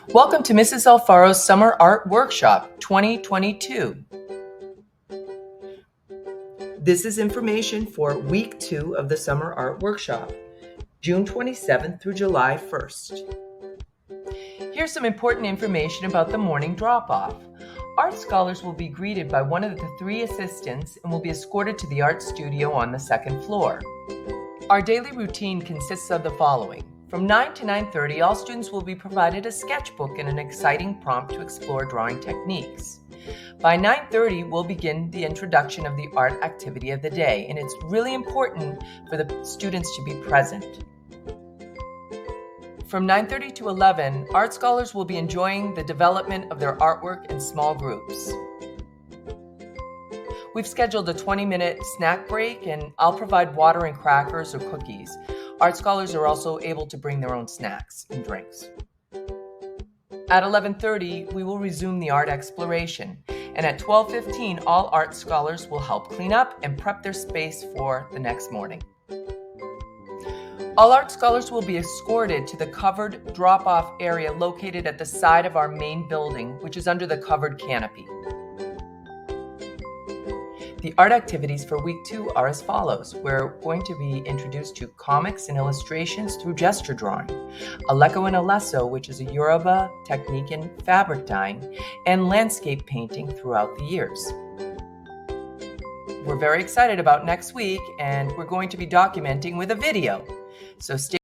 Welcome to Mrs. Alfaro's Summer Art Workshop 2022. This is information for week 2 of the Summer Art Workshop, June 27th through July 1st. Here's some important information about the morning drop-off. Art scholars will be greeted by one of the 3 assistants and will be escorted to the art studio on the 2nd floor. Our daily routine consists of the following. From 9 to 9:30, all students will be provided a sketchbook and an exciting prompt to explore drawing techniques. By 9:30, we'll begin the introduction of the art activity of the day, and it's really important for the students to be present. From 9:30 to 11, art scholars will be enjoying the development of their artwork in small groups. We've scheduled a 20-minute snack break, and I'll provide water and crackers or cookies. Art scholars are also able to bring their own snacks and drinks. At 11:30, we will resume the art exploration, and at 12:15, all art scholars will help clean up and prep their space for the next morning. All art scholars will be escorted to the covered drop-off area located at the side of our main building, which is under the covered canopy. The art activities for week 2 are as follows. We're going to be introduced to comics and illustrations through gesture drawing, Aleko and Alesso, which is a Yoruba technique in fabric dyeing, and landscape painting throughout the years. We're very excited about next week, and we're going to be documenting with a video. So stay